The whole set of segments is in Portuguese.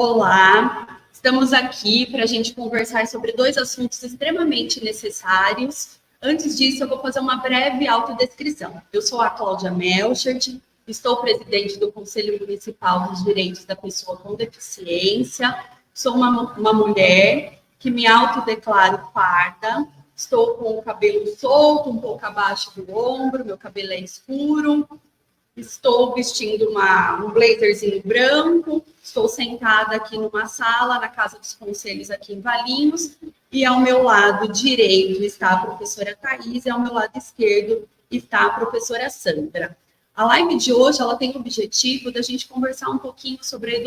Olá, estamos aqui para a gente conversar sobre dois assuntos extremamente necessários. Antes disso, eu vou fazer uma breve autodescrição. Eu sou a Cláudia Melchert, estou presidente do Conselho Municipal dos Direitos da Pessoa com Deficiência, sou uma mulher que me autodeclaro parda, estou com o cabelo solto, um pouco abaixo do ombro, meu cabelo é escuro, estou vestindo um blazerzinho branco, estou sentada aqui numa sala, na Casa dos Conselhos aqui em Valinhos, e ao meu lado direito está a professora Thaís, e ao meu lado esquerdo está a professora Sandra. A live de hoje ela tem o objetivo da gente conversar um pouquinho sobre a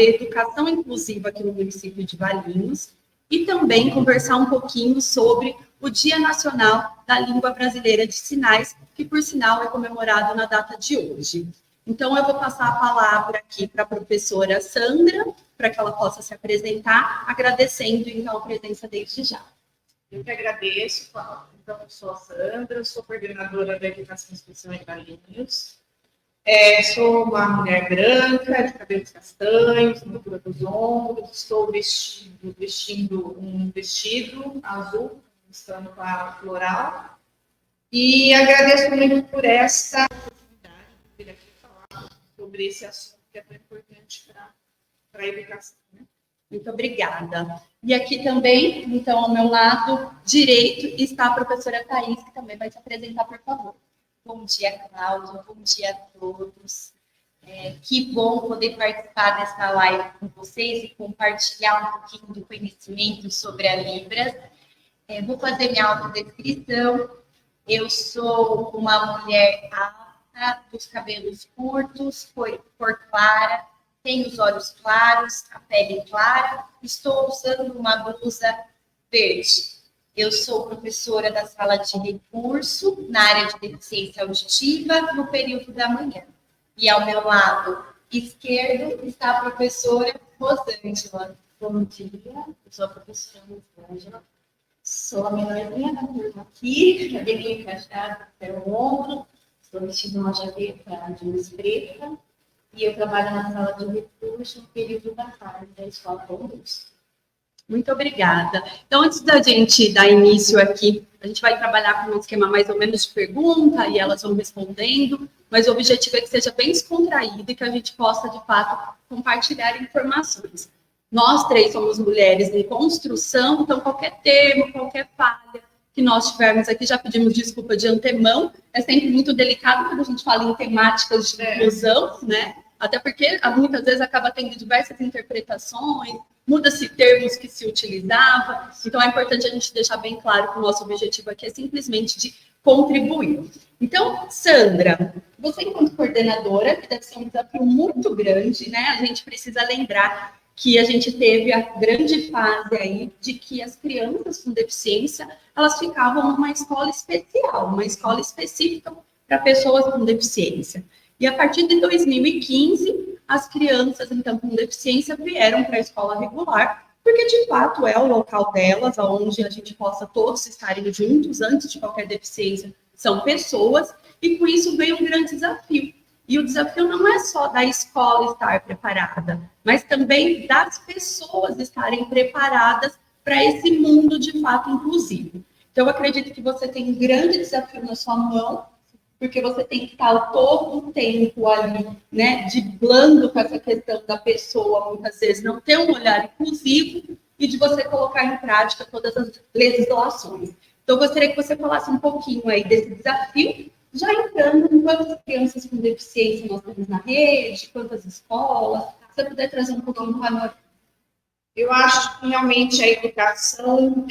educação inclusiva aqui no município de Valinhos, e também conversar um pouquinho sobre o Dia Nacional da Língua Brasileira de Sinais, que, por sinal, é comemorado na data de hoje. Então, eu vou passar a palavra aqui para a professora Sandra, para que ela possa se apresentar, agradecendo, então, a presença desde já. Eu que agradeço. Então, eu sou a Sandra, sou coordenadora da Educação Especial em Valinhos. Sou uma mulher branca, de cabelos castanhos, na altura dos ombros, estou vestindo um vestido azul, estando com a floral. E agradeço muito por essa oportunidade de vir aqui falar sobre esse assunto que é tão importante para a educação, né? Muito obrigada. E aqui também, então, ao meu lado direito, está a professora Thaís, que também vai se apresentar, por favor. Bom dia, Cláudia. Bom dia a todos. Que bom poder participar dessa live com vocês e compartilhar um pouquinho do conhecimento sobre a Libras. Vou fazer minha autodescrição. Eu sou uma mulher alta, dos cabelos curtos, cor clara, tenho os olhos claros, a pele clara, estou usando uma blusa verde. Eu sou professora da sala de recurso na área de deficiência auditiva no período da manhã. E ao meu lado esquerdo está a professora Rosângela. Bom dia, eu sou a professora Rosângela. Sou a menorzinha da turma aqui, cabelinho encaixado até o ombro, estou vestindo uma jaqueta jeans preta e eu trabalho na sala de recurso no período da tarde da Escola Dom Bosco. Muito obrigada. Então, antes da gente dar início aqui, a gente vai trabalhar com um esquema mais ou menos de pergunta e elas vão respondendo, mas o objetivo é que seja bem descontraído e que a gente possa, de fato, compartilhar informações. Nós três somos mulheres em construção, então qualquer termo, qualquer falha que nós tivermos aqui, já pedimos desculpa de antemão. É sempre muito delicado quando a gente fala em temáticas de inclusão, né? Até porque muitas vezes acaba tendo diversas interpretações, muda-se termos que se utilizava. Então é importante a gente deixar bem claro que o nosso objetivo aqui é simplesmente de contribuir. Então, Sandra, você enquanto coordenadora, que deve ser um desafio muito grande, né? A gente precisa lembrar que a gente teve a grande fase aí de que as crianças com deficiência, elas ficavam numa escola especial, uma escola específica para pessoas com deficiência. E a partir de 2015, as crianças, então, com deficiência vieram para a escola regular, porque, de fato, é o local delas, onde a gente possa todos estarem juntos, antes de qualquer deficiência, são pessoas, e com isso veio um grande desafio. E o desafio não é só da escola estar preparada, mas também das pessoas estarem preparadas para esse mundo de fato inclusivo. Então, eu acredito que você tem um grande desafio na sua mão, porque você tem que estar todo o tempo ali, né, driblando com essa questão da pessoa, muitas vezes, não ter um olhar inclusivo e de você colocar em prática todas as legislações. Então, eu gostaria que você falasse um pouquinho aí desse desafio, já entrando em quantas crianças com deficiência nós temos na rede, quantas escolas, se você puder trazer um pouquinho para nós. Eu acho que realmente a educação,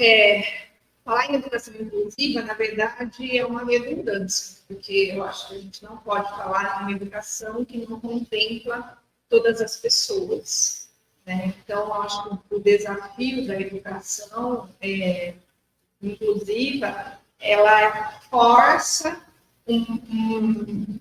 falar em educação inclusiva, na verdade, é uma redundância, porque eu acho que a gente não pode falar em uma educação que não contempla todas as pessoas, né? Então, eu acho que o desafio da educação inclusiva, ela força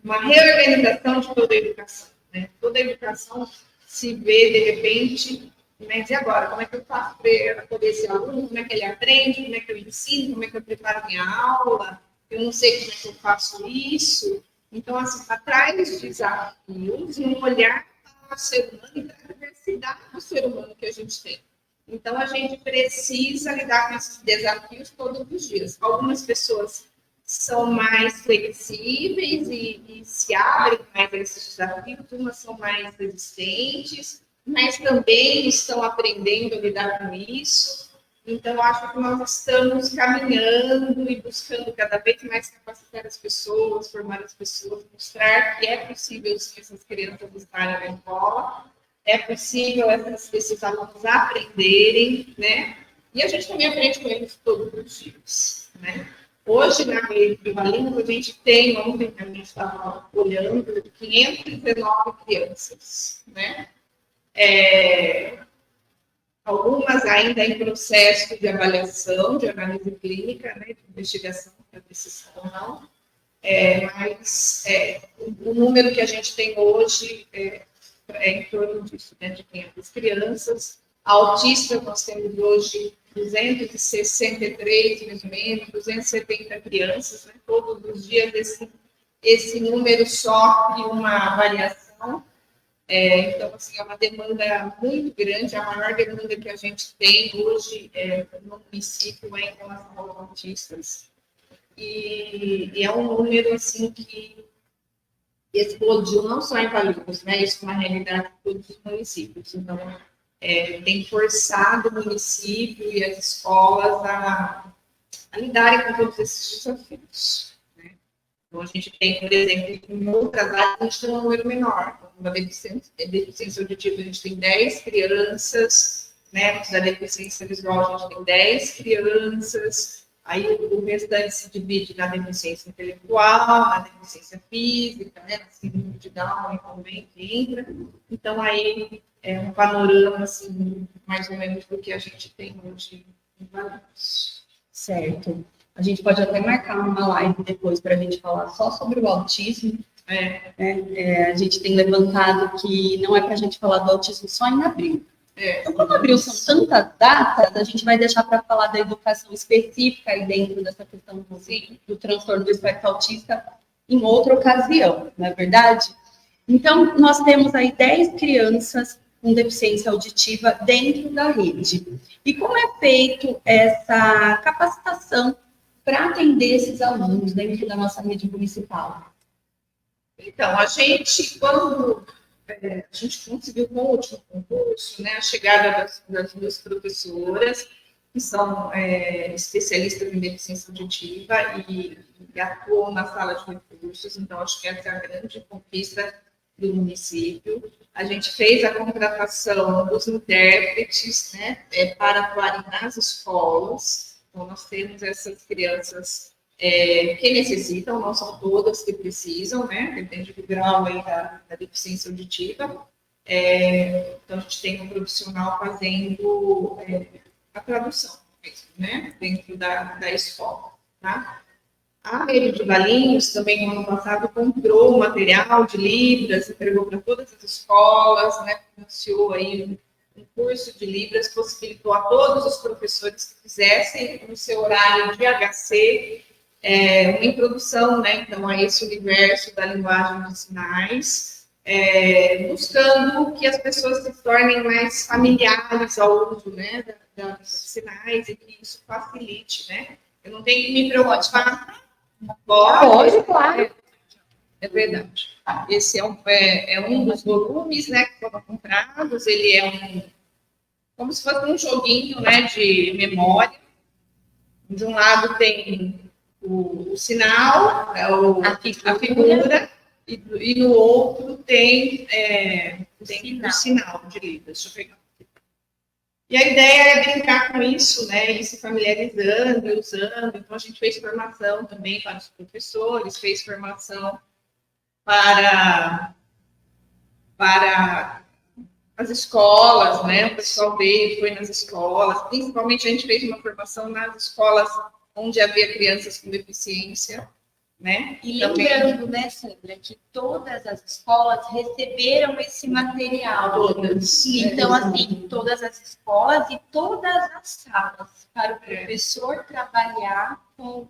uma reorganização de toda a educação, né? Toda a educação se vê, de repente, mas e agora? Como é que eu faço para poder esse aluno? Como é que ele aprende? Como é que eu ensino? Como é que eu preparo minha aula? Eu não sei como é que eu faço isso. Então, assim, atrás dos desafios e um olhar para o ser humano e para a diversidade. complexidade do ser humano que a gente tem. Então, a gente precisa lidar com esses desafios todos os dias. Algumas pessoas são mais flexíveis e se abrem mais a esses desafios, umas são mais resistentes, mas também estão aprendendo a lidar com isso. Então, acho que nós estamos caminhando e buscando cada vez mais capacitar as pessoas, formar as pessoas, mostrar que é possível sim, essas crianças estarem na escola, é possível esses alunos aprenderem, né? E a gente também aprende com eles todos os dias, né? Hoje, na rede de Valinhos, a gente tem, ontem a gente estava olhando, 519 crianças, né? Algumas ainda em processo de avaliação, de análise clínica, né, de investigação, para ver se são ou não. Mas o número que a gente tem hoje é em torno disso, né, de 500 crianças. Autistas, nós temos hoje 263, mais ou menos, 270 crianças, né, todos os dias esse número sofre uma variação. Então, assim, é uma demanda muito grande, a maior demanda que a gente tem hoje no município é em relação aos autistas. E é um número, assim, que explodiu não só em Valinhos, né? Isso é uma realidade de todos os municípios. Então, tem forçado o município e as escolas a lidarem com todos esses desafios. Então, a gente tem, por exemplo, em outras áreas, a gente tem um número menor. Na deficiência auditiva, a gente tem 10 crianças, né? Da deficiência visual, a gente tem 10 crianças. Aí, o restante se divide na deficiência intelectual, na deficiência física, né? Na síndrome de Down, também entra. Então, aí, é um panorama, assim, mais ou menos do que a gente tem hoje em Valinhos. Certo. A gente pode até marcar uma live depois para a gente falar só sobre o autismo. A gente tem levantado que não é para a gente falar do autismo só em abril. Então, como abril são tantas datas, a gente vai deixar para falar da educação específica aí dentro dessa questão do transtorno do espectro autista em outra ocasião, não é verdade? Então, nós temos aí 10 crianças com deficiência auditiva dentro da rede. E como é feito essa capacitação para atender esses alunos dentro da nossa rede municipal? Então, a gente, quando a gente conseguiu com o último concurso, né, a chegada das duas professoras, que são especialistas em deficiência auditiva e atuam na sala de recursos, então acho que essa é a grande conquista do município. A gente fez a contratação dos intérpretes, né, para atuarem nas escolas. Então, nós temos essas crianças que necessitam, não são todas que precisam, né? Depende do grau aí da deficiência auditiva. Então, a gente tem um profissional fazendo a tradução, né? Dentro da escola, tá? A rede de Valinhos também, no ano passado, comprou material de Libras, entregou para todas as escolas, né? Financiou aí um curso de Libras, possibilitou a todos os professores que quisessem, no seu horário de HC, uma introdução, né, então, a esse universo da linguagem de sinais, buscando que as pessoas se tornem mais familiares ao uso, né, dos sinais e que isso facilite, né? Eu não tenho que me preocupar. Pode, claro. É verdade. Esse é um dos volumes, né, que foram comprados. Ele é como se fosse um joguinho, né, de memória. De um lado tem o sinal, a figura, e no outro tem o sinal de Libras. Deixa eu pegar. E a ideia é brincar com isso, né, e se familiarizando e usando. Então, a gente fez formação também para os professores, fez formação para as escolas, né, o pessoal veio, foi nas escolas, principalmente a gente fez uma formação nas escolas onde havia crianças com deficiência, né? E lembrando, né, Sandra, que todas as escolas receberam esse material. Todas. Então, assim, todas as escolas e todas as salas, para o professor trabalhar com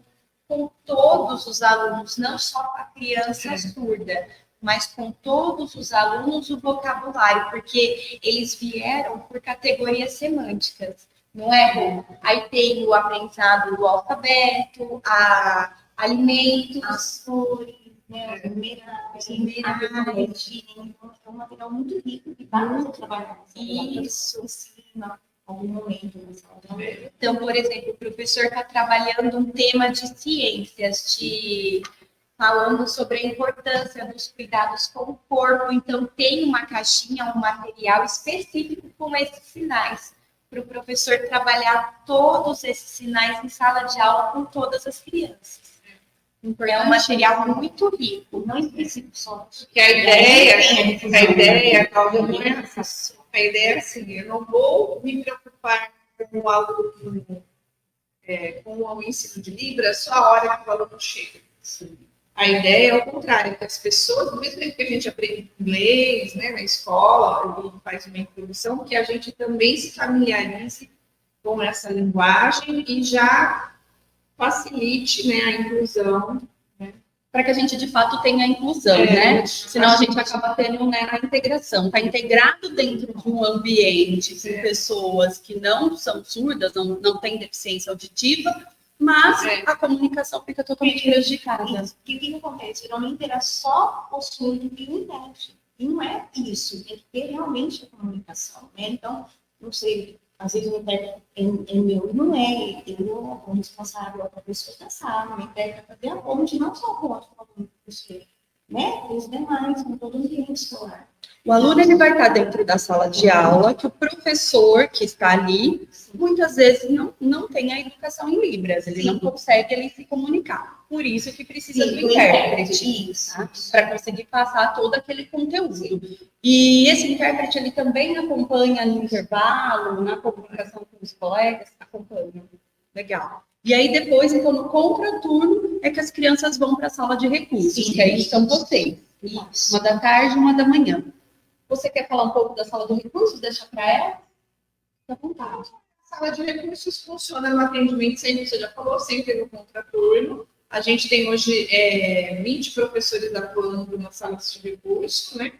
todos os alunos, não só com a criança surda. mas com todos os alunos o vocabulário, porque eles vieram por categorias semânticas, não é, Rô? Aí tem o aprendizado do alfabeto, alimentos, as cores, né, as numerais, é um material muito rico que dá para trabalhar. Isso. Ensina algum momento na sala de aula. Então, por exemplo, o professor está trabalhando um tema de ciências, falando sobre a importância dos cuidados com o corpo. Então, tem uma caixinha, um material específico com esses sinais, para o professor trabalhar todos esses sinais em sala de aula com todas as crianças. É um material muito rico. Não específico só. Que a ideia, Cláudia, não é assim. A ideia é assim, eu não vou me preocupar com o aluno, com o ensino de Libras só a hora que o aluno chega. Sim. A ideia é o contrário, que as pessoas, do mesmo tempo que a gente aprende inglês, né, na escola, e faz uma introdução, que a gente também se familiarize com essa linguagem e já facilite, né, a inclusão. Né? Para que a gente, de fato, tenha a inclusão, né? Senão a gente acaba tendo, né, a integração. Está integrado dentro de um ambiente com pessoas que não são surdas, não têm deficiência auditiva, mas a comunicação fica totalmente prejudicada. O que acontece? Geralmente era só o surdo que entende. E não é isso. Tem que ter realmente a comunicação. Né? Então, não sei, às vezes o intérprete é meu, não é. Eu, como responsável, outra pessoa da sala, o intérprete fazer a ponte, não só com o professor, né? Os demais, com todo o ambiente escolar. O aluno ele vai estar dentro da sala de aula, que o professor que está ali, muitas vezes não tem a educação em Libras, ele não consegue ele se comunicar. Por isso que precisa do intérprete, tá? Para conseguir passar todo aquele conteúdo. E esse intérprete, ele também acompanha no intervalo, na comunicação com os colegas, acompanha. Legal. E aí depois, então, no contraturno, é que as crianças vão para a sala de recursos, que aí são vocês. Isso. Uma da tarde e uma da manhã. Você quer falar um pouco da sala de recursos? Deixa para ela? Fica à vontade. A sala de recursos funciona no atendimento, sempre, você já falou, sempre no contraturno. A gente tem hoje 20 professores atuando na sala de recursos, né?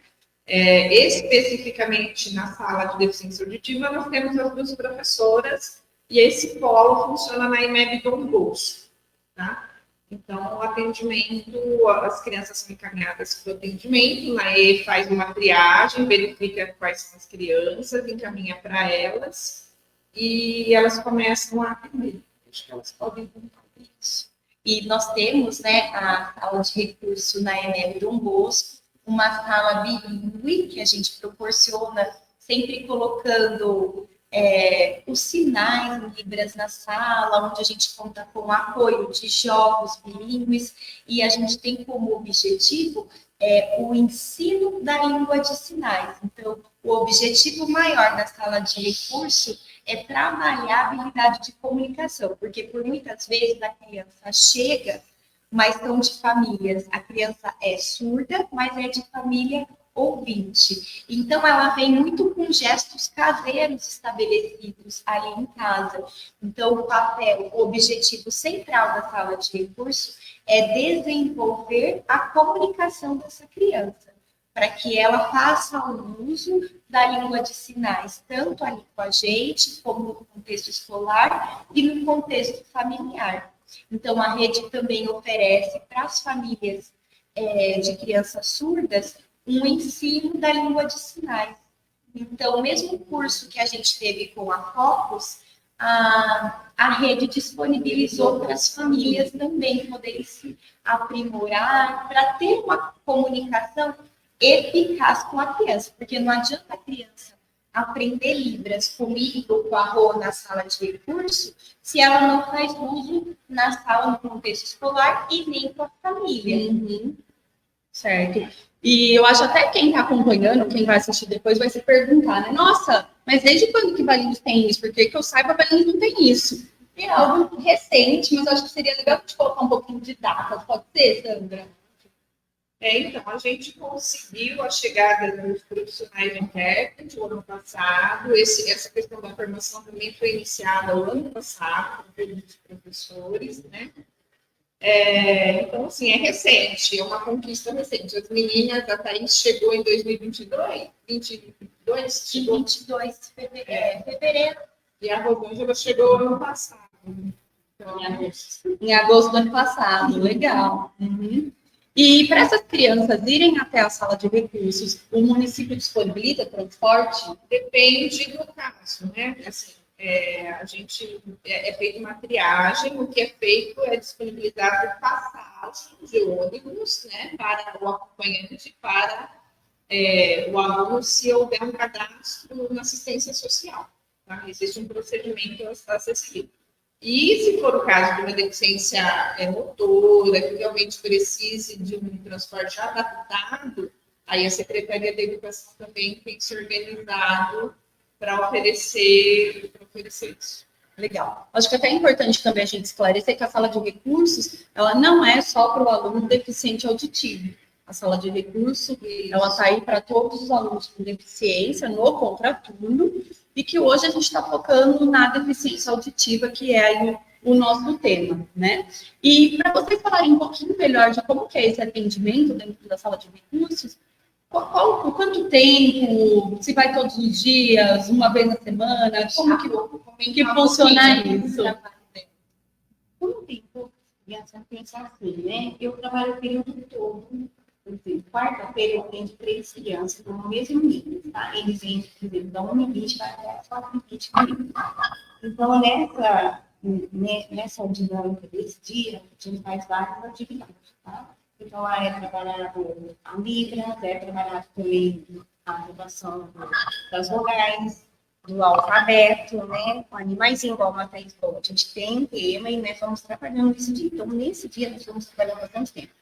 Especificamente na sala de deficiência auditiva, nós temos as 2 professoras e esse polo funciona na IMEB Dom Bosco, tá? Então, o atendimento, as crianças são encaminhadas para o atendimento, na E faz uma triagem, verifica quais são as crianças, encaminha para elas e elas começam a atender. Acho que elas podem contar isso. E nós temos, né, a sala de recurso na EMEB Dom Bosco, uma sala bilíngue que a gente proporciona, sempre colocando os sinais em Libras na sala, onde a gente conta com o apoio de jogos bilíngues, e a gente tem como objetivo o ensino da língua de sinais. Então, o objetivo maior da sala de recurso é trabalhar a habilidade de comunicação, porque por muitas vezes a criança chega, mas são de famílias, a criança é surda, mas é de família ouvinte. Então, ela vem muito com gestos caseiros estabelecidos ali em casa. Então, o objetivo central da sala de recurso é desenvolver a comunicação dessa criança, para que ela faça o uso da língua de sinais, tanto ali com a gente, como no contexto escolar e no contexto familiar. Então, a rede também oferece para as famílias de crianças surdas um ensino da língua de sinais. Então, o mesmo curso que a gente teve com a Focus, a rede disponibilizou para as famílias também poderem se aprimorar, para ter uma comunicação eficaz com a criança, porque não adianta a criança aprender Libras comigo ou com a Rô na sala de recurso, se ela não faz uso na sala, no contexto escolar e nem com a família. Uhum. Certo. E eu acho até quem está acompanhando, quem vai assistir depois, vai se perguntar, né? Nossa, mas desde quando que Valinhos tem isso? Porque que eu saiba, Valinhos não tem isso. É algo recente, mas acho que seria legal a gente colocar um pouquinho de data. Pode ser, Sandra? Então, a gente conseguiu a chegada dos profissionais de intérprete no ano passado. Essa questão da formação também foi iniciada o ano passado, com os professores, né? Então, assim, é recente, é uma conquista recente. As meninas, a Thaís chegou em 2022, 22, chegou, 22 de fevereiro. e a Rosângela chegou ano passado. Então, Em agosto do ano passado, legal. E para essas crianças irem até a sala de recursos, o município disponibiliza transporte? depende do caso, né? Assim, a gente é feita uma triagem, o que é feito é disponibilizar passagem de ônibus, né, para o acompanhante, para o aluno, se houver um cadastro na assistência social. Tá? Existe um procedimento a ser seguido. E se for o caso de uma deficiência motora, que realmente precise de um transporte adaptado, aí a Secretaria da Educação também tem se organizado para oferecer isso. Legal. Acho que até é importante também a gente esclarecer que a sala de recursos, ela não é só para o aluno deficiente auditivo. A sala de recurso, ela está aí para todos os alunos com deficiência, no contraturno, e que hoje a gente está focando na deficiência auditiva, que é aí o nosso tema, né? E para vocês falarem um pouquinho melhor de como que é esse atendimento dentro da sala de recursos, por quanto tempo? Se vai todos os dias, uma vez na semana? Como que funciona isso? Como tem poucas crianças, pensa assim, né? Eu trabalho o período todo. Por exemplo, quarta-feira eu atendo 3 crianças no mesmo nível, tá? Eles vêm, por exemplo, da 1h20 até as 4h20 comigo. Então, nessa dinâmica desse dia, a gente faz várias atividades, tá? Então, lá é trabalhado a Libras, é trabalhado também a adequação das vogais, do alfabeto, né? Com animais igual a Thaís falou. A gente tem um tema e nós vamos trabalhando nesse dia. Então, nesse dia, nós vamos trabalhando bastante tempo.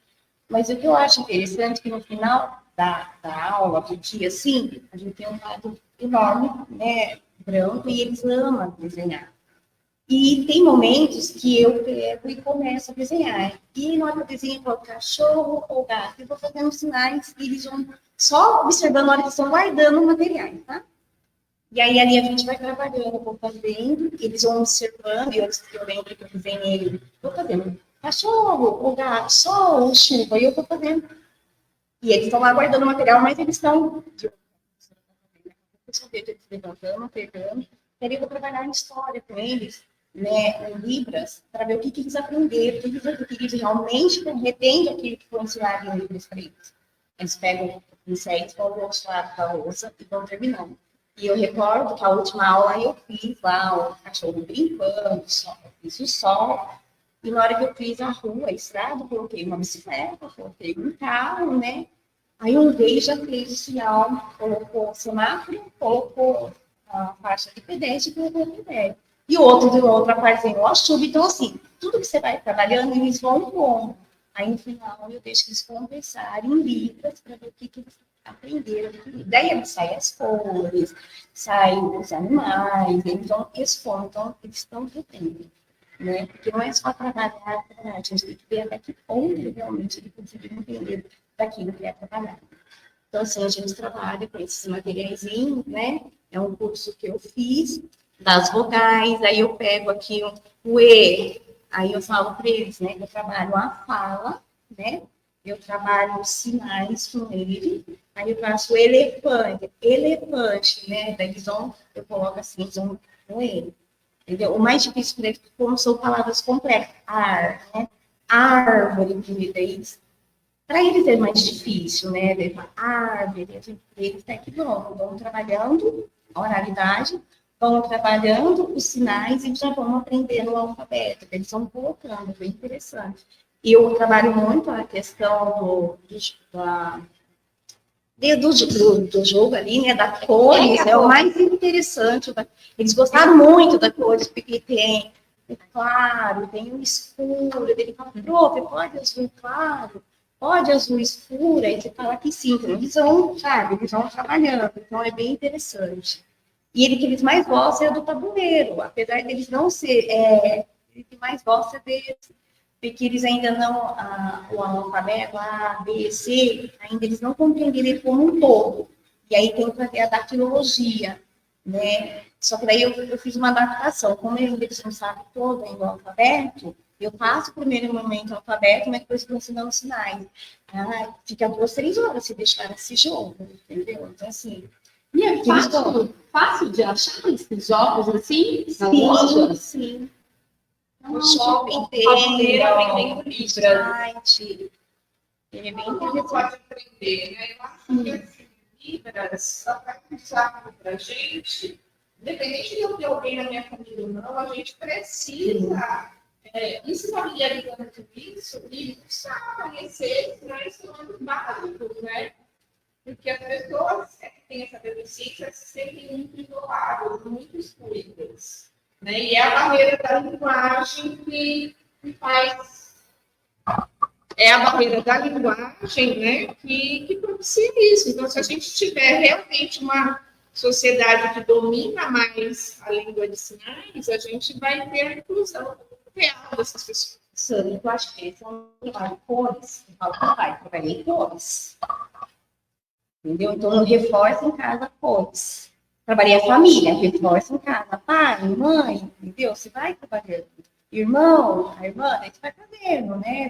Mas o que eu acho interessante é que no final da aula, do dia, assim, a gente tem um quadro enorme, né? Branco, e eles amam desenhar. E tem momentos que eu pego e começo a desenhar. E na hora que eu desenho o cachorro ou gato, eu vou fazendo sinais e eles vão só observando na hora que eles estão guardando o material, tá? E aí ali a gente vai trabalhando, eu vou fazendo, eles vão observando, e eu lembro que eu desenhei, vou fazendo cachorro ou gato, sol ou chuva, e eu vou fazendo. E eles estão lá guardando o material, mas eles estão... Eu só vejo eles levantando, pegando, e aí eu vou trabalhar em história com eles, né, em Libras, para ver o que eles aprenderam, o que eles realmente retêm aquilo que foi ensinado em Libras para eles. Eles pegam insetos, vão do outro lado da lousa e vão terminando. E eu recordo que a última aula eu fiz lá o cachorro brincando, fiz o sol, e na hora que eu fiz a rua, a estrada, eu coloquei uma bicicleta, coloquei um carro, né? Aí um veio já fez o sinal, colocou o semáforo, colocou a faixa de pedestre e colocou o pedestre. E o outro de outra parte a chuva. Então, assim, tudo que você vai trabalhando, eles vão pondo. Aí, no final, eu deixo eles conversarem em Libras para ver o que eles aprenderam. Daí saem as cores, saem os animais, eles vão expondo. Então, eles estão entendendo, né? Porque não é só trabalhar, a gente tem que ver até que ponto realmente ele conseguiu entender daquilo que é trabalhado. Então, assim, a gente trabalha com esses materiaizinhos, né? É um curso que eu fiz das vogais, aí eu pego aqui o E, aí eu falo para eles, né? Eu trabalho a fala, né? Eu trabalho os sinais com ele, aí eu faço elefante, né? Daí eles vão, eu coloco assim, eles vão com ele. Entendeu? O mais difícil para eles, como são palavras complexas, ar, né? Árvore, eles. Para eles é mais difícil, né? Levar árvore, eles até que vão trabalhando a oralidade, vão trabalhando os sinais e já vão aprendendo o alfabeto. Eles vão colocando, bem interessante. E eu trabalho muito a questão do jogo ali, né? Da cores, é o mais interessante. Eles gostaram muito da cores, porque tem claro, tem o escuro. Ele fala, prof, pode azul claro? Pode azul escura? E você fala que sim. Então, eles vão, sabe? Eles vão trabalhando. Então, é bem interessante. E ele que eles mais gostam é do tabuleiro, apesar deles não ser, ele que mais gosta desse, porque eles ainda não, o alfabeto, A, B, C, ainda eles não compreenderam ele como um todo. E aí tem que fazer a datilologia, né? Só que daí eu fiz uma adaptação, como eles não sabem todo ainda o alfabeto, Eu faço o primeiro momento alfabeto, mas depois vou ensinando os sinais. Ah, fica 2, 3 horas se deixar esse jogo, entendeu? Então, assim... E é fácil de achar esses jogos assim? Sim. O shopping tem, aprendendo Libras. Site. Ele é bem Todo mundo pode aprender, né? Eu acho que esse Libras só para pensar para a gente, independente de eu ter alguém na minha família ou não, a gente precisa ir se familiarizando com isso e buscar conhecer, né, instrumentos básicos, né? Porque as pessoas que têm essa deficiência se sentem muito isoladas, muito excluídas. Né? E é a barreira da linguagem que faz. É a barreira da linguagem, né, que propicia isso. Então, se a gente tiver realmente uma sociedade que domina mais a língua de sinais, a gente vai ter a inclusão real dessas pessoas. Sandra, eu acho que esse é um trabalho de cores. Eu falo com o pai, trabalhei em cores. Entendeu? Então, eu reforço em casa cores. Trabalhei a família, reforço em casa. Pai, mãe, entendeu? Você vai trabalhando. Irmão, a irmã, aí você vai fazendo, né?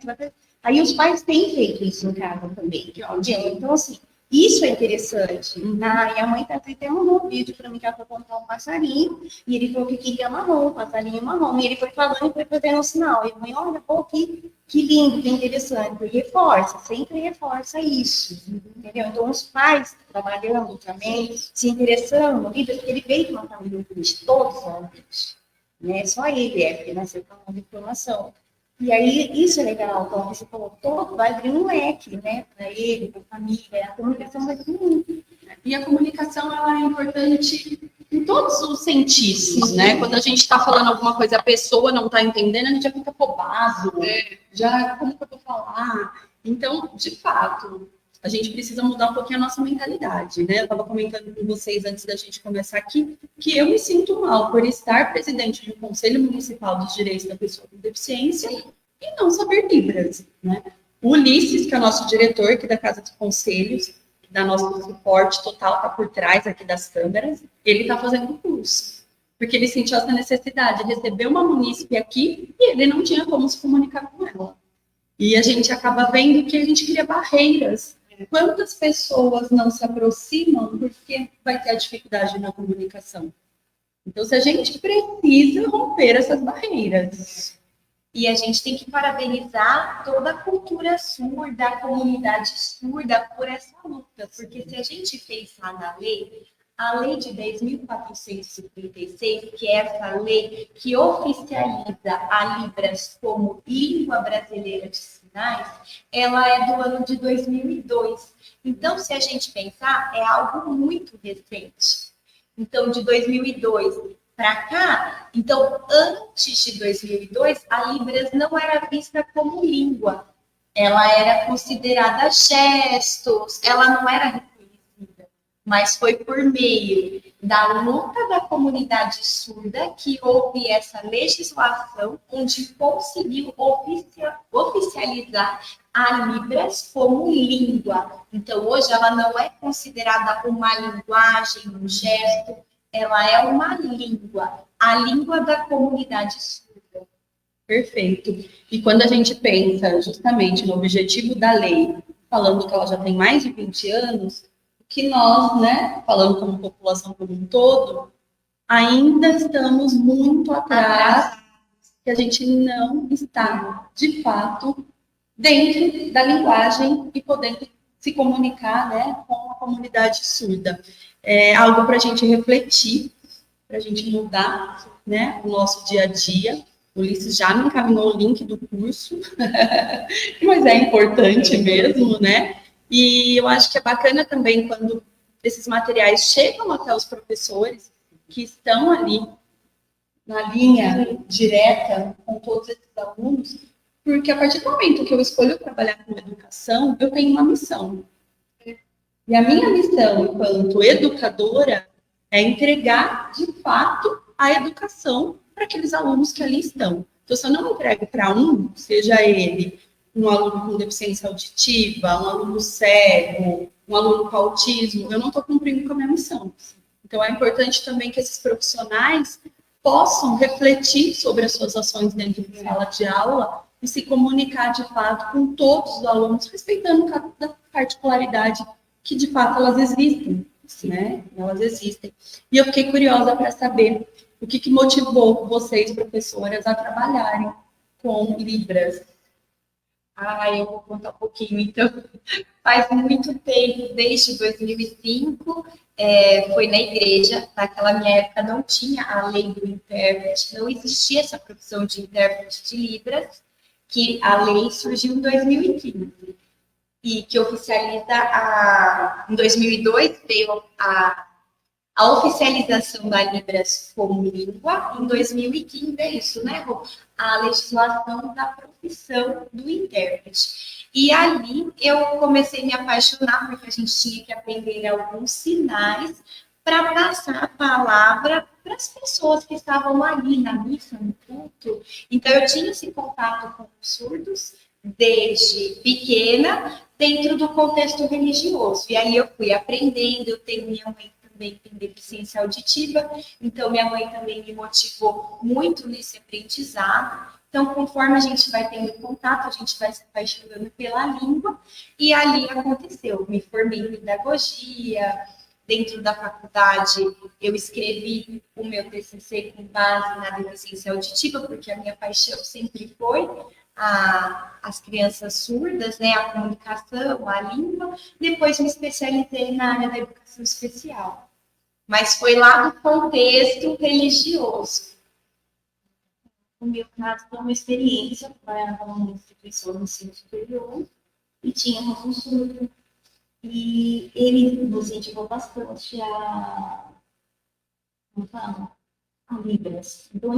Aí os pais têm feito isso em casa também. Entendeu? Então, assim, isso é interessante. E a mãe até mandou um vídeo para mim que ela foi comprar um passarinho e ele falou que queria marrom, passarinho marrom. E ele foi falando e foi fazendo um sinal. E a mãe, olha, pô, que lindo, que interessante. E reforça, sempre reforça isso. Entendeu? Então, os pais trabalhando também, se interessando, porque ele veio de uma família humilde, todos são humildes. Né? Só ele porque nasceu com uma informação. E aí, isso é legal, então, você falou, vai abrir um leque, né, para ele, para a família, a comunicação vai ser muito. E a comunicação, ela é importante em todos os sentidos, né? Quando a gente está falando alguma coisa, a pessoa não está entendendo, a gente já fica bobado, já, como que eu vou falar? Então, de fato, a gente precisa mudar um pouquinho a nossa mentalidade, né? Eu estava comentando com vocês antes da gente começar aqui, que eu me sinto mal por estar presidente de um Conselho Municipal dos Direitos da Pessoa com Deficiência e não saber Libras, né? O Ulisses, que é o nosso diretor aqui da Casa dos Conselhos, que dá nosso suporte total, está por trás aqui das câmeras, ele está fazendo um curso, porque ele sentiu essa necessidade de receber uma munícipe aqui e ele não tinha como se comunicar com ela. E a gente acaba vendo que a gente cria barreiras. Quantas pessoas não se aproximam porque vai ter a dificuldade na comunicação? Então, se a gente precisa romper essas barreiras. E a gente tem que parabenizar toda a cultura surda, a comunidade surda por essa luta. Porque se a gente pensar na lei, a lei de 10.436, que é essa lei que oficializa a Libras como língua brasileira de sinais, ela é do ano de 2002. Então, se a gente pensar, é algo muito recente. Então, de 2002 para cá, então, antes de 2002, a Libras não era vista como língua. Ela era considerada gestos, ela não era reconhecida. Mas foi por meio da luta da comunidade surda que houve essa legislação onde conseguiu oficializar a Libras como língua. Então, hoje, ela não é considerada uma linguagem, um gesto, ela é uma língua, a língua da comunidade surda. Perfeito. E quando a gente pensa justamente no objetivo da lei, falando que ela já tem mais de 20 anos, que nós, né, falando como população como um todo, ainda estamos muito atrás, que a gente não está, de fato, dentro da linguagem e podendo se comunicar, né, com a comunidade surda. É algo para a gente refletir, para a gente mudar, né, o nosso dia a dia. O Ulisses já me encaminhou o link do curso, mas é importante mesmo, né? E eu acho que é bacana também quando esses materiais chegam até os professores que estão ali na linha direta com todos esses alunos, porque a partir do momento que eu escolho trabalhar com educação, eu tenho uma missão. E a minha missão, enquanto educadora, é entregar, de fato, a educação para aqueles alunos que ali estão. Então, se eu não entrego para um, seja ele um aluno com deficiência auditiva, um aluno cego, um aluno com autismo, eu não estou cumprindo com a minha missão. Então, é importante também que esses profissionais possam refletir sobre as suas ações dentro de sala de aula e se comunicar de fato com todos os alunos, respeitando cada particularidade que de fato elas existem, né? Elas existem. E eu fiquei curiosa para saber o que motivou vocês, professoras, a trabalharem com Libras. Eu vou contar um pouquinho. Então, faz muito tempo, desde 2005, foi na igreja. Naquela minha época não tinha a lei do intérprete, não existia essa profissão de intérprete de Libras, que a lei surgiu em 2015. E que oficializa, em 2002, veio a oficialização da Libras como língua. Em 2015, é isso, né, Rô? A legislação da profissão do intérprete. E ali eu comecei a me apaixonar, porque a gente tinha que aprender alguns sinais para passar a palavra para as pessoas que estavam ali na missa, no culto. Então, eu tinha esse contato com os surdos desde pequena, dentro do contexto religioso. E aí eu fui aprendendo, eu tenho minha mãe também tem deficiência auditiva, então minha mãe também me motivou muito nesse aprendizado. Então, conforme a gente vai tendo contato, a gente vai se apaixonando pela língua, e ali aconteceu. Me formei em pedagogia, dentro da faculdade eu escrevi o meu TCC com base na deficiência auditiva, porque a minha paixão sempre foi as crianças surdas, né, a comunicação, a língua. Depois me especializei na área da educação especial. Mas foi lá no contexto religioso. No meu caso, foi uma experiência para uma instituição de ensino superior e tínhamos um surdo. E ele nos incentivou bastante a Libras. Então,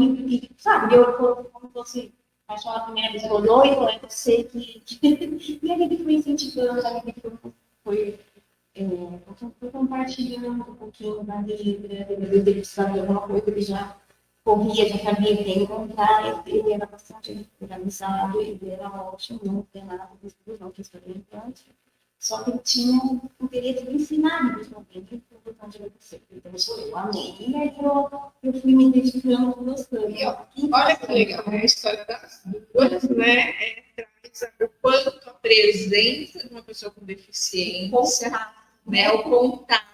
sabe, eu como você achou a primeira vez, falou, e falou, você que... E ele foi incentivando, ele foi compartilhando um pouquinho da Libra, ele precisava de alguma coisa, ele já corria, já sabia que encontrar, ele era bastante organizado, ele era ótimo, não tem nada de não quis fazer enquanto. Só que ele tinha o interesse de ensinar mesmo tempo, então eu amei. E aí eu fui me identificando com você. Olha que legal, né? A história das duas, né? Traz o quanto a presença de uma pessoa com deficiência, né? O contato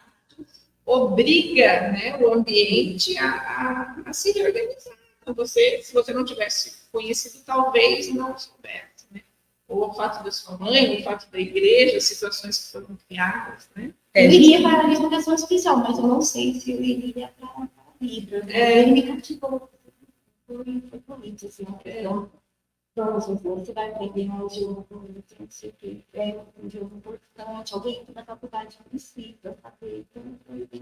obriga, né, o ambiente a se reorganizar. Então, se você não tivesse conhecido, talvez não soubesse, né? Ou o fato da sua mãe, o fato da igreja, situações que foram criadas, né? Eu iria para a educação especial, mas eu não sei se eu iria para a Libra. Ele me cativou. Foi bonito, assim. Então, você vai aprender um idioma bonito, não sei o que. É um idioma importante. Alguém da faculdade precisa saber. Então, foi bem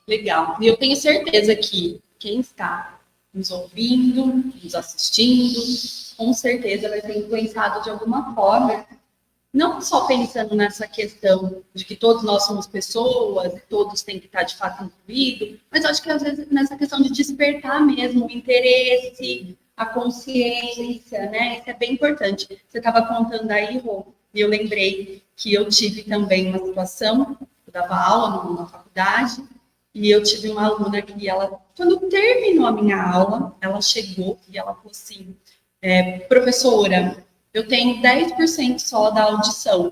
legal. E eu tenho certeza que quem está nos ouvindo, nos assistindo, com certeza vai ter influenciado de alguma forma, não só pensando nessa questão de que todos nós somos pessoas e todos têm que estar de fato incluídos, mas acho que às vezes nessa questão de despertar mesmo o interesse, a consciência, né? Isso é bem importante. Você estava contando aí, Rô, e eu lembrei que eu tive também uma situação, eu dava aula na faculdade, e eu tive uma aluna que ela, quando terminou a minha aula, ela chegou e ela falou assim, professora, eu tenho 10% só da audição,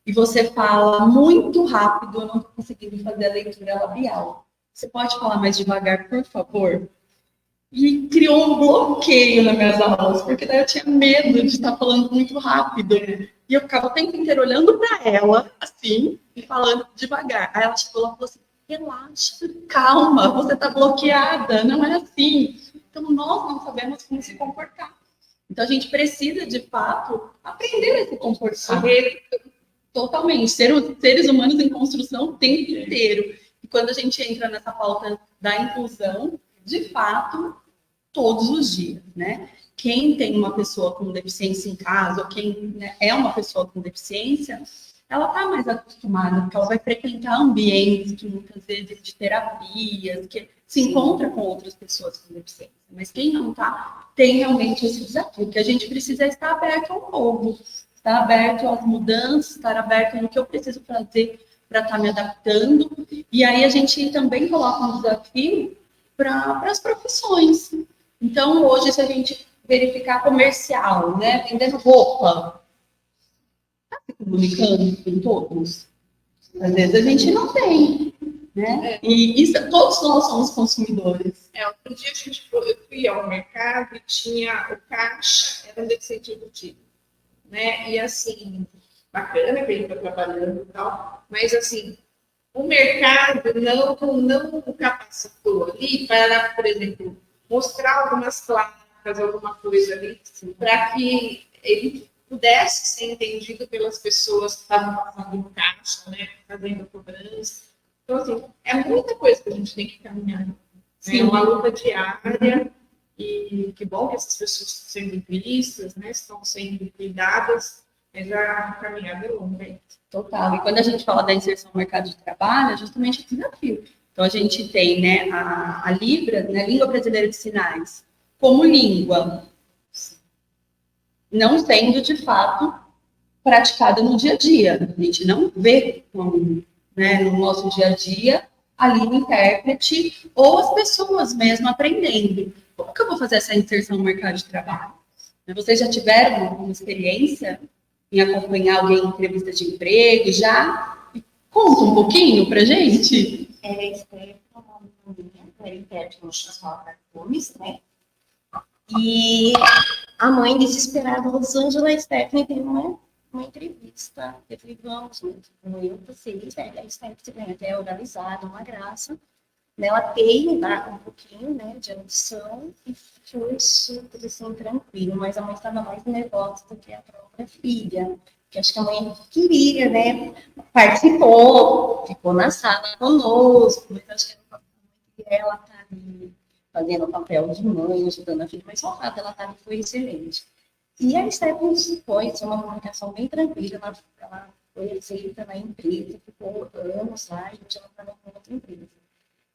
e você fala muito rápido, eu não estou conseguindo fazer a leitura labial. Você pode falar mais devagar, por favor? E criou um bloqueio nas minhas aulas, porque daí eu tinha medo de estar falando muito rápido. E eu ficava o tempo inteiro olhando para ela, assim, e falando devagar. Aí ela chegou lá e falou assim, relaxa, calma, você está bloqueada, não é assim. Então, nós não sabemos como se comportar. Então, a gente precisa, de fato, aprender a se comportar. Totalmente. Seres humanos em construção o tempo inteiro. E quando a gente entra nessa pauta da inclusão, de fato, todos os dias, né? Quem tem uma pessoa com deficiência em casa, ou quem, né, é uma pessoa com deficiência, ela está mais acostumada, porque ela vai frequentar ambientes que muitas vezes de terapias, que se encontra com outras pessoas com deficiência. Mas quem não está, tem realmente esse desafio, que a gente precisa estar aberto ao novo, estar aberto às mudanças, estar aberto no que eu preciso fazer para estar me adaptando. E aí a gente também coloca um desafio para as profissões. Então, hoje, se a gente verificar comercial, né, vendendo roupa, está se comunicando com todos? Às vezes a gente não tem, né? E isso, todos nós somos consumidores. Outro dia eu fui ao mercado e tinha o caixa, era um deficiente auditivo, né? E assim, bacana que ele está trabalhando e tal, mas assim, o mercado não capacitou ali para, por exemplo, mostrar algumas placas, alguma coisa ali, para que ele pudesse ser entendido pelas pessoas que estavam passando no caixa, né, fazendo cobrança. Então, assim, é muita coisa que a gente tem que caminhar. Né? É uma luta diária e que bom que essas pessoas estão sendo vistas, né, estão sendo cuidadas, mas a caminhada é longa. Total. E quando a gente fala da inserção no mercado de trabalho, é justamente o desafio. Então, a gente tem, né, a Libras, né, Língua Brasileira de Sinais, como língua, não sendo, de fato, praticada no dia a dia. A gente não vê, né, no nosso dia a dia a língua intérprete ou as pessoas mesmo aprendendo. Como que eu vou fazer essa inserção no mercado de trabalho? Vocês já tiveram alguma experiência em acompanhar alguém em entrevista de emprego? Já? Conta um pouquinho pra gente. Esther, era intérprete no Chantal Gomes, né? E a mãe desesperada, Rosângela, Stephanie tem uma entrevista. Eu falei, vamos, eu passei, a Stephanie ganha até oralizada, uma graça. Ela tem um pouquinho, né, de audição e foi super, assim, tranquilo, mas a mãe estava mais nervosa do que a própria filha, que acho que a mãe queria, né, participou, ficou na sala conosco, mas acho que ela tá ali fazendo o papel de mãe, ajudando a filha, mas só o fato dela estar ali foi excelente. E a Stephanie foi uma comunicação bem tranquila, ela foi aceita na empresa, ficou anos lá e hoje ela está em outra empresa.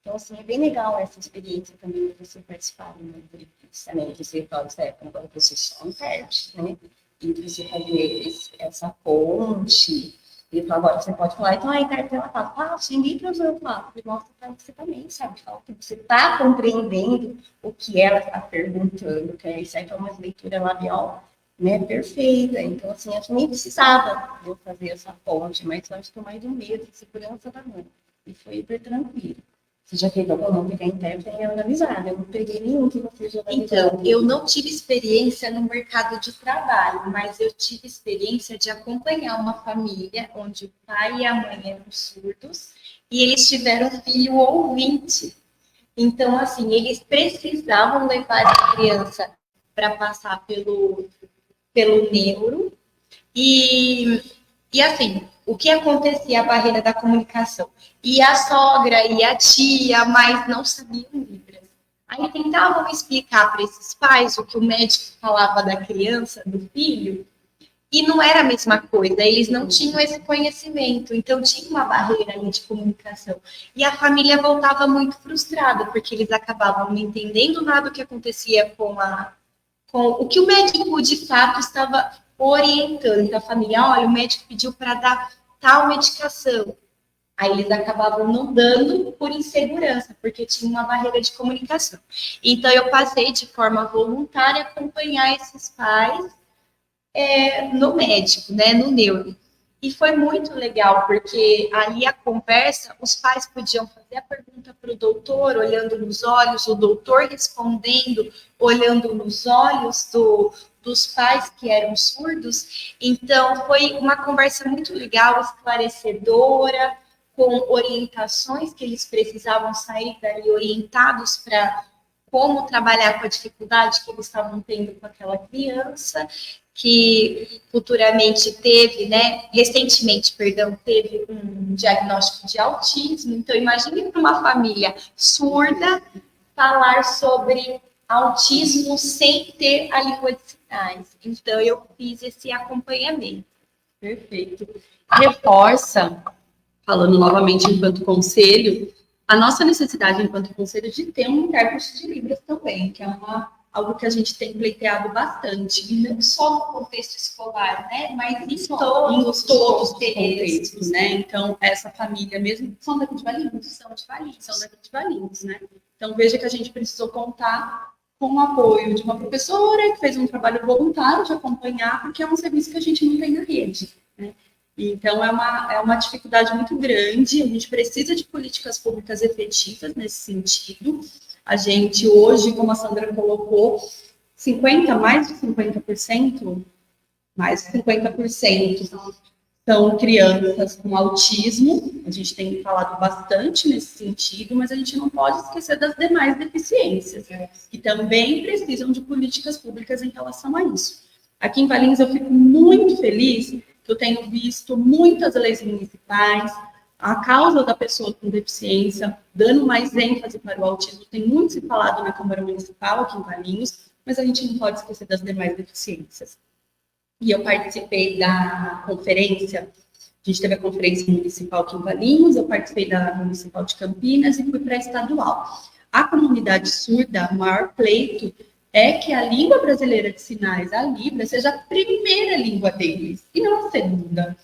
Então, assim, é bem legal essa experiência também de você participar de uma entrevista, né? Você fala, Stephanie, agora você só intérprete, né? E você fazer essa ponte. E fala, agora você pode falar, então a intérprete ela fala, sem livros eu falo, e mostra para você também, sabe? Fala que você está compreendendo o que ela está perguntando, que isso aí é uma leitura labial, né, perfeita. Então, assim, acho que nem precisava eu fazer essa ponte, mas eu acho que eu mais um medo de segurança da mãe. E foi hiper tranquilo. Você já teve algum que a intérprete é analisada? Eu não peguei nenhum que você já Então, eu não tive experiência no mercado de trabalho, mas eu tive experiência de acompanhar uma família onde o pai e a mãe eram surdos e eles tiveram um filho ouvinte. Então, assim, eles precisavam levar a criança para passar pelo neuro e assim, o que acontecia? A barreira da comunicação. E a sogra e a tia, mas não sabiam Libras. Aí tentavam explicar para esses pais o que o médico falava da criança, do filho, e não era a mesma coisa, eles não tinham esse conhecimento, então tinha uma barreira ali de comunicação. E a família voltava muito frustrada, porque eles acabavam não entendendo nada do que acontecia com o que o médico de fato estava orientando a família. Olha, o médico pediu para dar tal medicação. Aí eles acabavam não dando por insegurança, porque tinha uma barreira de comunicação. Então, eu passei de forma voluntária a acompanhar esses pais no médico, né, no neuro. E foi muito legal, porque ali a conversa, os pais podiam fazer a pergunta para o doutor, olhando nos olhos, o doutor respondendo, olhando nos olhos dos pais que eram surdos. Então, foi uma conversa muito legal, esclarecedora, com orientações que eles precisavam sair dali orientados para como trabalhar com a dificuldade que eles estavam tendo com aquela criança, que recentemente, teve um diagnóstico de autismo. Então, imagine para uma família surda falar sobre autismo sem ter a língua de sinais. Então, eu fiz esse acompanhamento. Perfeito. Reforça, falando novamente enquanto conselho, a nossa necessidade enquanto conselho de ter um intérprete de Libras também, que é uma algo que a gente tem pleiteado bastante. E não só no contexto escolar, né? Mas em Em todos todos os os contextos, né? Então, essa família mesmo São daqui de Valinhos. são daqui de Valinhos, né? Então, veja que a gente precisou contar com o apoio de uma professora que fez um trabalho voluntário de acompanhar, porque é um serviço que a gente não tem na rede, né? Então, é uma dificuldade muito grande, a gente precisa de políticas públicas efetivas nesse sentido. A gente hoje, como a Sandra colocou, mais de 50%, mais de 50% são crianças com autismo. A gente tem falado bastante nesse sentido, mas a gente não pode esquecer das demais deficiências, que também precisam de políticas públicas em relação a isso. Aqui em Valinhos eu fico muito feliz que eu tenho visto muitas leis municipais, a causa da pessoa com deficiência, dando mais ênfase para o autismo, tem muito se falado na Câmara Municipal aqui em Valinhos, mas a gente não pode esquecer das demais deficiências. E eu participei da conferência, a gente teve a conferência municipal aqui em Valinhos, eu participei da municipal de Campinas e fui para a estadual. A comunidade surda, o maior pleito é que a língua brasileira de sinais, a Libra, seja a primeira língua deles, e não a segunda.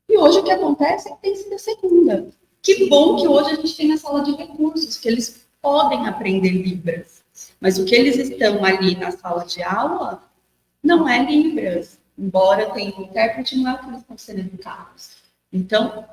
E hoje o que acontece é que tem sido a segunda. Que bom que hoje a gente tem na sala de recursos, que eles podem aprender Libras. Mas o que eles estão ali na sala de aula não é Libras. Embora tenha um intérprete, não é o que eles estão sendo educados. Então,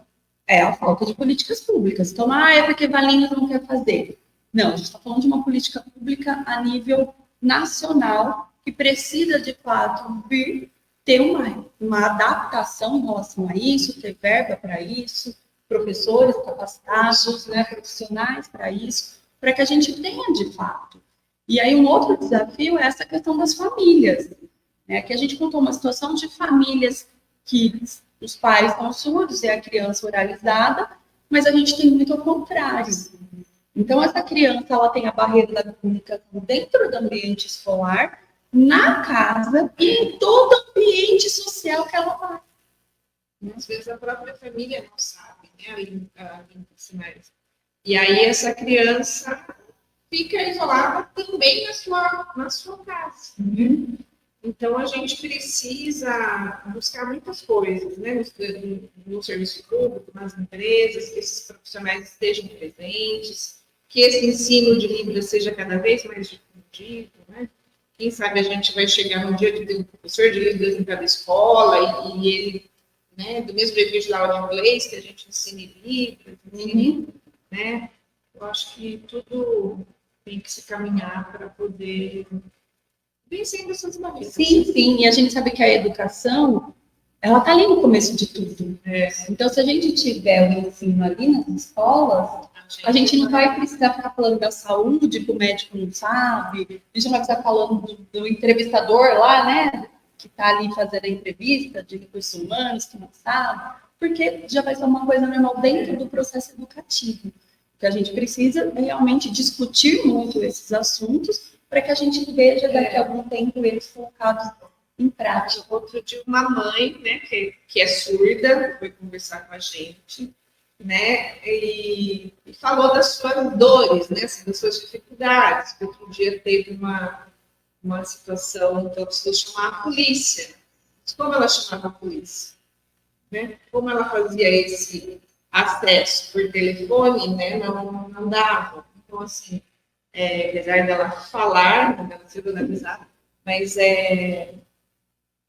é a falta de políticas públicas. Então, é porque Valinhos não quer fazer. Não, a gente está falando de uma política pública a nível nacional que precisa, de fato, vir ter uma adaptação em relação a isso, ter verba para isso, professores capacitados, né, profissionais para isso, para que a gente tenha de fato. E aí um outro desafio é essa questão das famílias, né, que a gente contou uma situação de famílias que os pais estão surdos e a criança oralizada, mas a gente tem muito ao contrário. Então essa criança ela tem a barreira da comunicação dentro do ambiente escolar, na casa e em todo ambiente social que ela vai. Às vezes a própria família não sabe, né, a língua de sinais. E aí essa criança fica isolada também na sua casa. Então a gente precisa buscar muitas coisas, né, no serviço público, nas empresas, que esses profissionais estejam presentes, que esse ensino de Libras seja cada vez mais difundido, né? Quem sabe a gente vai chegar no dia de ter um professor de Libras em cada escola e ele, né, do mesmo jeito de dar aula de inglês, que a gente ensine Libras, né? Eu acho que tudo tem que se caminhar para poder vencer essas barreiras. Sim, sim, e a gente sabe que a educação, ela está ali no começo de tudo. Então, se a gente tiver o ensino ali nas escolas, a gente não vai precisar ficar falando da saúde, que o médico não sabe, a gente não vai precisar falando do entrevistador lá, né, que está ali fazendo a entrevista de recursos humanos, que não sabe, porque já vai ser uma coisa normal dentro do processo educativo. Que a gente precisa realmente discutir muito esses assuntos para que a gente veja daqui a algum tempo eles colocados em prática. Outro dia, uma mãe, né, que é surda, foi conversar com a gente, né, e falou das suas dores, né, das suas dificuldades. Outro dia teve uma situação que ela precisou chamar a polícia. Mas como ela chamava a polícia? Né? Como ela fazia esse acesso por telefone, né, não dava. Então, assim, apesar dela falar, dela ser organizada, mas é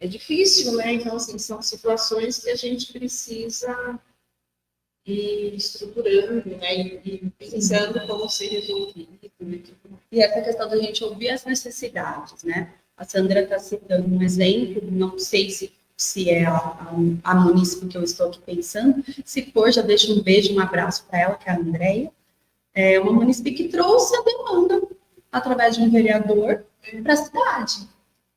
difícil, né? Então, assim, são situações que a gente precisa ir estruturando, né? E pensando como ser resolvido. E essa questão da gente ouvir as necessidades, né? A Sandra está citando um exemplo, não sei se é a munícipe que eu estou aqui pensando, se for, já deixo um beijo, um abraço para ela, que é a Andréia. É uma munícipe que trouxe a demanda através de um vereador para a cidade,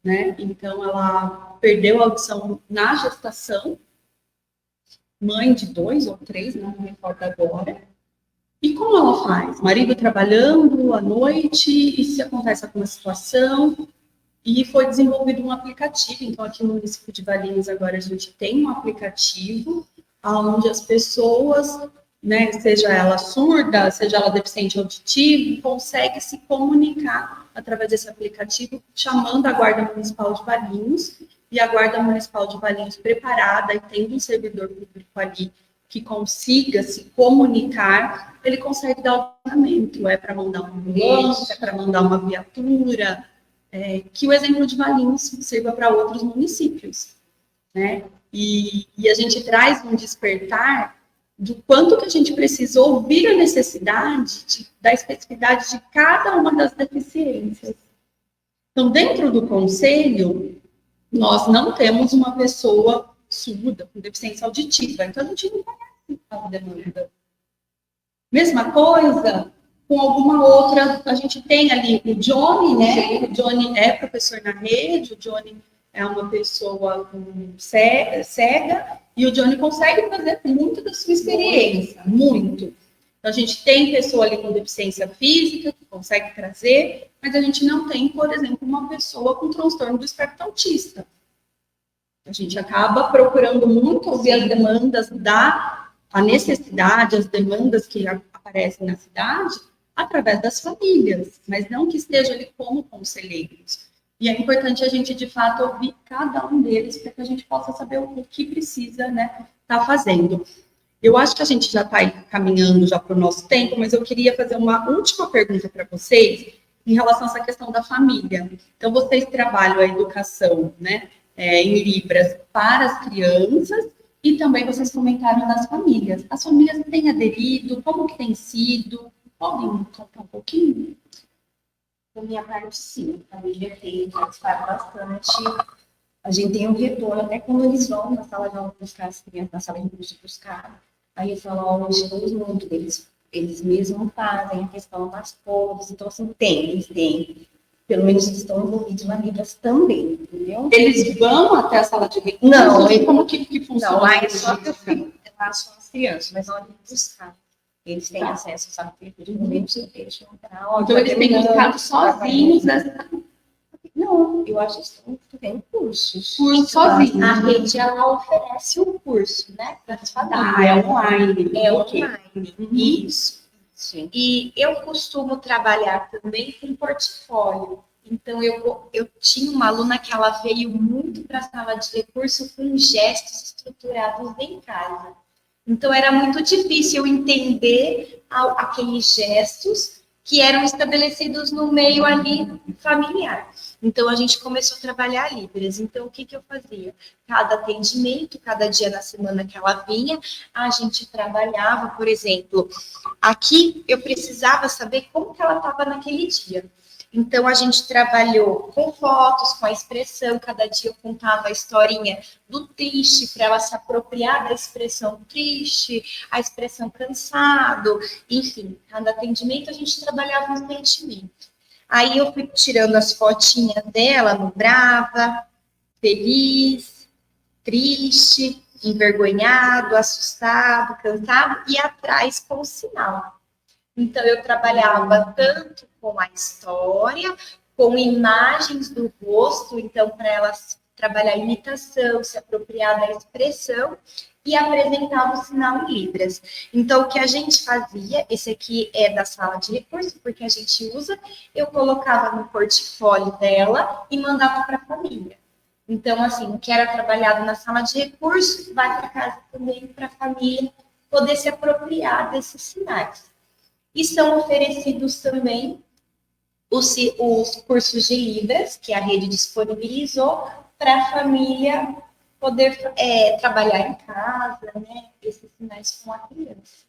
né? Então, ela perdeu a audição na gestação, mãe de 2 ou 3, não me recordo agora. E como ela faz? Marido trabalhando à noite, e se acontece alguma situação, e foi desenvolvido um aplicativo. Então, aqui no município de Valinhos, agora a gente tem um aplicativo onde as pessoas né, seja ela surda, seja ela deficiente auditivo, consegue se comunicar através desse aplicativo, chamando a Guarda Municipal de Valinhos, e a Guarda Municipal de Valinhos preparada e tendo um servidor público ali que consiga se comunicar, ele consegue dar o tratamento, é para mandar uma ambulância, é para mandar uma viatura, que o exemplo de Valinhos sirva para outros municípios, né? E a gente traz um despertar do quanto que a gente precisa ouvir a necessidade da especificidade de cada uma das deficiências. Então, dentro do conselho, nós não temos uma pessoa surda, com deficiência auditiva, então a gente não conhece a demanda. Mesma coisa com alguma outra, a gente tem ali o Johnny, né? O Johnny é professor na rede, o Johnny é uma pessoa cega, e o Johnny consegue fazer muito da sua experiência, muito. Então, a gente tem pessoa ali com deficiência física, que consegue trazer, mas a gente não tem, por exemplo, uma pessoa com transtorno do espectro autista. A gente acaba procurando muito ouvir as demandas a necessidade, as demandas que aparecem na cidade, através das famílias, mas não que esteja ali como conselheiros. E é importante a gente, de fato, ouvir cada um deles para que a gente possa saber o que precisa, né, tá fazendo. Eu acho que a gente já está caminhando já para o nosso tempo, mas eu queria fazer uma última pergunta para vocês em relação a essa questão da família. Então, vocês trabalham a educação, né, em Libras para as crianças e também vocês comentaram das famílias. As famílias têm aderido? Como que tem sido? Podem contar um pouquinho? Da minha parte, sim, a família tem participado bastante. A gente tem um retorno, até quando eles vão na sala de aula buscar as crianças, na sala de curso buscar, aí eles falam, ó, nós estamos muito deles. Eles mesmos fazem a questão das cores, então, assim, eles têm. Pelo menos eles estão envolvidos na Libras também, entendeu? Eles vão até a sala de recursos? Não, como que funciona? Não, lá é só que eu fico, lá são as crianças, mas na hora de buscar. Eles têm acesso, sabe? De momento se deixam entrar. Então, eles têm buscado sozinhos nessa... Não, eu acho que estão tendo cursos. Cursos sozinhos. A rede, ela oferece o curso, né, para as famílias. Ah, é online. É Ok. online, isso. Sim. E eu costumo trabalhar também com portfólio. Então, eu tinha uma aluna que ela veio muito para a sala de recurso com gestos estruturados em casa. Então, era muito difícil eu entender aqueles gestos que eram estabelecidos no meio ali familiar. Então, a gente começou a trabalhar Libras. Então, o que eu fazia? Cada atendimento, cada dia na semana que ela vinha, a gente trabalhava, por exemplo, aqui eu precisava saber como que ela estava naquele dia. Então, a gente trabalhou com fotos, com a expressão, cada dia eu contava a historinha do triste, para ela se apropriar da expressão triste, a expressão cansado, enfim, cada atendimento a gente trabalhava um sentimento. Aí eu fui tirando as fotinhas dela no brava, feliz, triste, envergonhado, assustado, cansado, e atrás com o sinal. Então, eu trabalhava tanto com a história, com imagens do rosto, então, para elas trabalhar a imitação, se apropriar da expressão, e apresentava o sinal em Libras. Então, o que a gente fazia, esse aqui é da sala de recurso, porque a gente usa, eu colocava no portfólio dela e mandava para a família. Então, assim, o que era trabalhado na sala de recurso, vai para casa também, para a família poder se apropriar desses sinais. E são oferecidos também os cursos de Libras, que a rede disponibilizou, para a família poder trabalhar em casa, né? Esses sinais com a criança.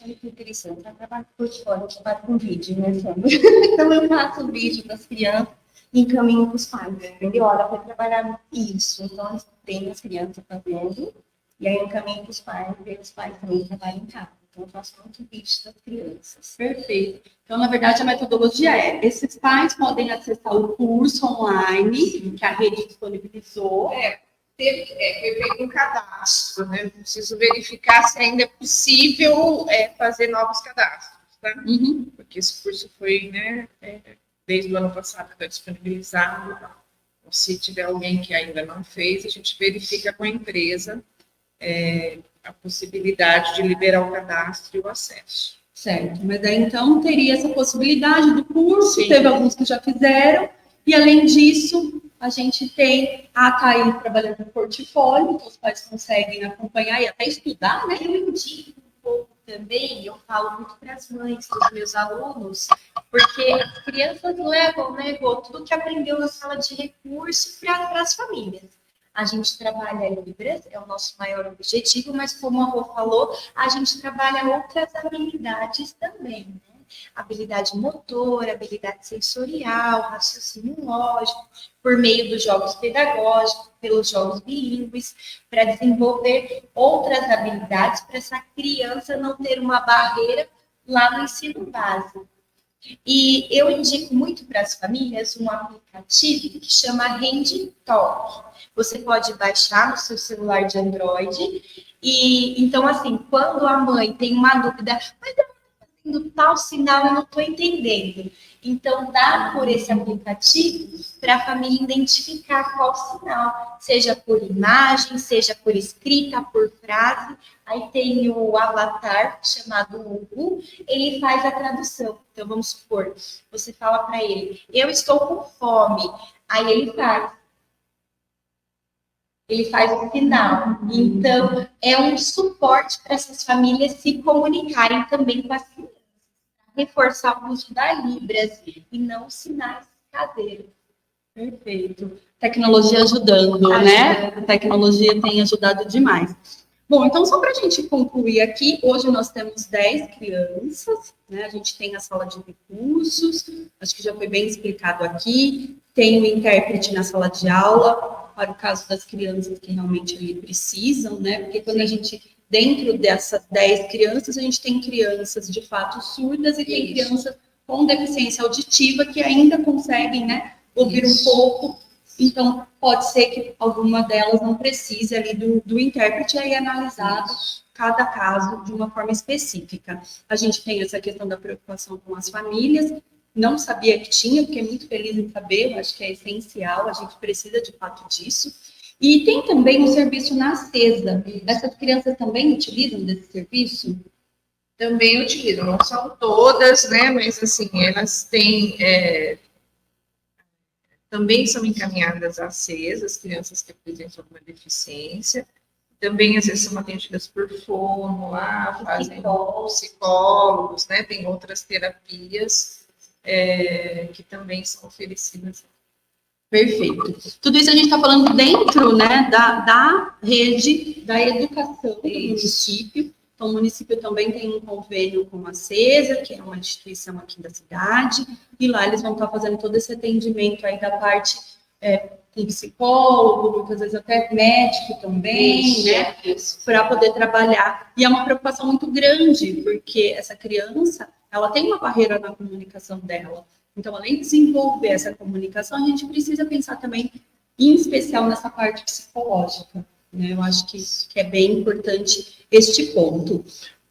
Olha que interessante, eu trabalho com portfólio, eu trabalho com vídeo, né, Sandra? Então, eu faço vídeo das crianças e encaminho para os pais, entendeu? Olha, para trabalhar isso. Então, tem as crianças fazendo, e aí eu encaminho para os pais, e os pais também trabalham em casa. Então, eu faço muito vídeo das crianças. Perfeito. Então, na verdade, a metodologia esses pais podem acessar o curso online que a rede disponibilizou. Foi feito um cadastro, né? Preciso verificar se ainda é possível fazer novos cadastros, tá? Uhum. Porque esse curso foi, né, desde o ano passado está disponibilizado. Então, se tiver alguém que ainda não fez, a gente verifica com a empresa a possibilidade de liberar o cadastro e o acesso. Certo, mas aí então teria essa possibilidade do curso, Sim. teve alguns que já fizeram, e além disso, a gente tem a Thaís trabalhando no portfólio, que os pais conseguem acompanhar e até estudar, né? Eu indico um pouco também, eu falo muito para as mães dos meus alunos, porque as crianças levam, né, Rô, tudo que aprendeu na sala de recurso para as famílias. A gente trabalha Libras, é o nosso maior objetivo, mas como a Rô falou, a gente trabalha outras habilidades também, né? Habilidade motora, habilidade sensorial, raciocínio lógico, por meio dos jogos pedagógicos, pelos jogos bilíngues, para desenvolver outras habilidades para essa criança não ter uma barreira lá no ensino básico. E eu indico muito para as famílias um aplicativo que chama HandTalk. Você pode baixar no seu celular de Android. E então, assim, quando a mãe tem uma dúvida, mas eu estou fazendo tal sinal, eu não estou entendendo. Então, dá por esse aplicativo para a família identificar qual sinal, seja por imagem, seja por escrita, por frase. Aí tem o avatar, chamado Hugo, ele faz a tradução. Então, vamos supor, você fala para ele, eu estou com fome. Aí ele faz o sinal. Então, é um suporte para essas famílias se comunicarem também com as crianças. Reforçar o uso da Libras e não sinais caseiros. Perfeito. Tecnologia ajudando, né? A tecnologia tem ajudado demais. Bom, então só para a gente concluir aqui, hoje nós temos 10 crianças, né? A gente tem a sala de recursos, acho que já foi bem explicado aqui, tem o intérprete na sala de aula, para o caso das crianças que realmente ali precisam, né? Porque quando a gente, dentro dessas 10 crianças, a gente tem crianças de fato surdas e tem crianças com deficiência auditiva que ainda conseguem, né, ouvir um pouco. Então, pode ser que alguma delas não precise ali do intérprete, aí é analisado cada caso de uma forma específica. A gente tem essa questão da preocupação com as famílias, não sabia que tinha, fiquei muito feliz em saber, eu acho que é essencial, a gente precisa de fato disso. E tem também um serviço na CESA. Essas crianças também utilizam desse serviço? Também utilizam, não são todas, né, mas assim, elas têm... também são encaminhadas às CES, as crianças que apresentam alguma deficiência. Também, às vezes, são atendidas por fono, lá, fazem psicólogos, né? Tem outras terapias que também são oferecidas. Perfeito. Tudo isso a gente está falando dentro, né, da rede da educação do município. Então, o município também tem um convênio com a CESA, que é uma instituição aqui da cidade, e lá eles vão estar fazendo todo esse atendimento aí da parte com psicólogo, muitas vezes até médico também, né, para poder trabalhar. E é uma preocupação muito grande, porque essa criança, ela tem uma barreira na comunicação dela. Então, além de desenvolver essa comunicação, a gente precisa pensar também, em especial, nessa parte psicológica. Né? Eu acho que é bem importante este ponto.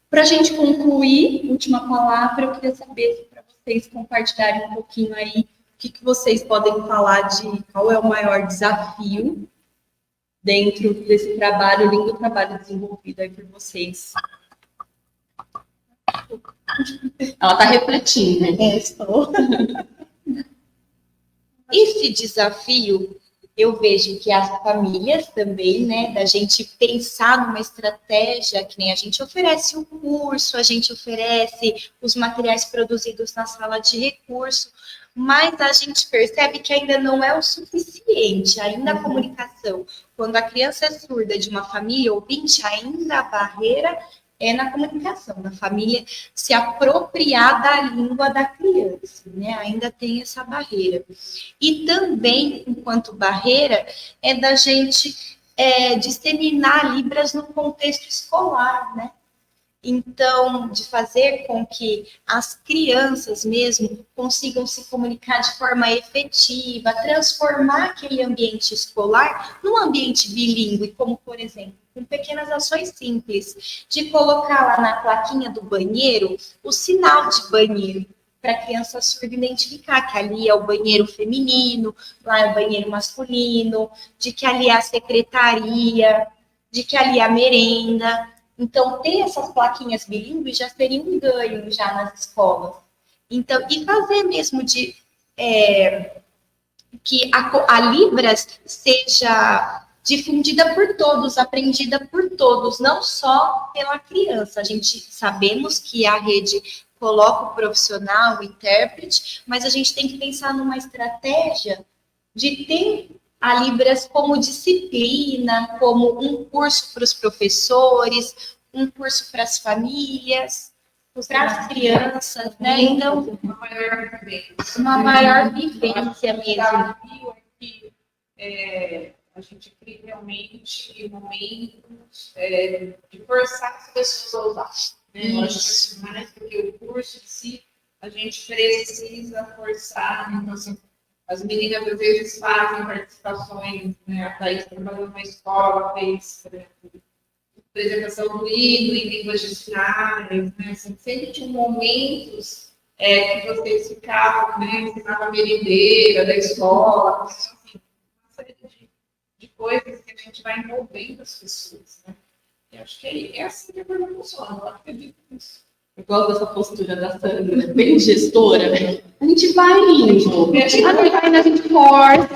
Para a gente concluir, última palavra, eu queria saber para vocês compartilharem um pouquinho aí o que vocês podem falar de qual é o maior desafio dentro desse trabalho, lindo trabalho desenvolvido aí por vocês. Ela está refletindo. Estou. Esse desafio, eu vejo que as famílias também, né, da gente pensar numa estratégia, que nem a gente oferece o curso, a gente oferece os materiais produzidos na sala de recurso, mas a gente percebe que ainda não é o suficiente, ainda a comunicação. Quando a criança é surda de uma família ouvinte, ainda a barreira é na comunicação, na família se apropriar da língua da criança, né? Ainda tem essa barreira. E também, enquanto barreira, é da gente disseminar Libras no contexto escolar, né? Então, de fazer com que as crianças mesmo consigam se comunicar de forma efetiva, transformar aquele ambiente escolar num ambiente bilíngue, como, por exemplo, com pequenas ações simples, de colocar lá na plaquinha do banheiro o sinal de banheiro, para a criança surda identificar que ali é o banheiro feminino, lá é o banheiro masculino, de que ali é a secretaria, de que ali é a merenda. Então, ter essas plaquinhas bilíngues já seria um ganho já nas escolas. Então, e fazer mesmo de que a Libras seja difundida por todos, aprendida por todos, não só pela criança. A gente sabemos que a rede coloca o profissional, o intérprete, mas a gente tem que pensar numa estratégia de ter a Libras como disciplina, como um curso para os professores, um curso para as famílias, para as crianças, né? Então, uma maior vivência mesmo. A gente cria realmente momentos de forçar as pessoas a usar. Né? Eu acho que mais do que o curso em si, a gente precisa forçar. Então, assim, as meninas às vezes fazem participações, né? A Thaís trabalhou numa escola, fez apresentação do livro em línguas de sinais, né? Assim, sempre tinha momentos que vocês ficavam, né? Ensinava a merendeira da escola, assim, uma série de coisas que a gente vai envolvendo as pessoas, né? Eu acho que é assim que a coisa funciona, eu acredito nisso. Eu gosto dessa postura da Sandra, bem gestora. A gente vai indo, a gente força.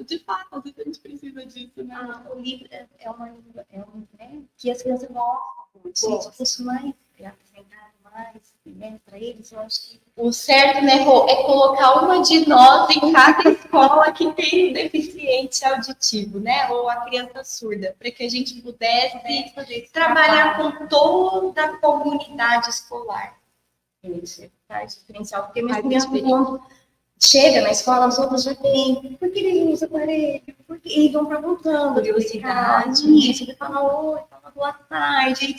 De fato, às vezes a gente precisa disso, né? O livro é uma língua né, que as crianças gostam, se fosse mais apresentado mais, né, para eles, eu acho que o certo, né, Rô, é colocar uma de nós em cada escola que tem um deficiente auditivo, né, ou a criança surda, para que a gente pudesse trabalhar com toda a comunidade escolar. Isso faz diferencial, porque mesmo quando chega na escola, os outros já têm. Por que ele usa aparelho? Porque eles vão perguntando, curiosidade, isso, ele fala oi, fala boa tarde,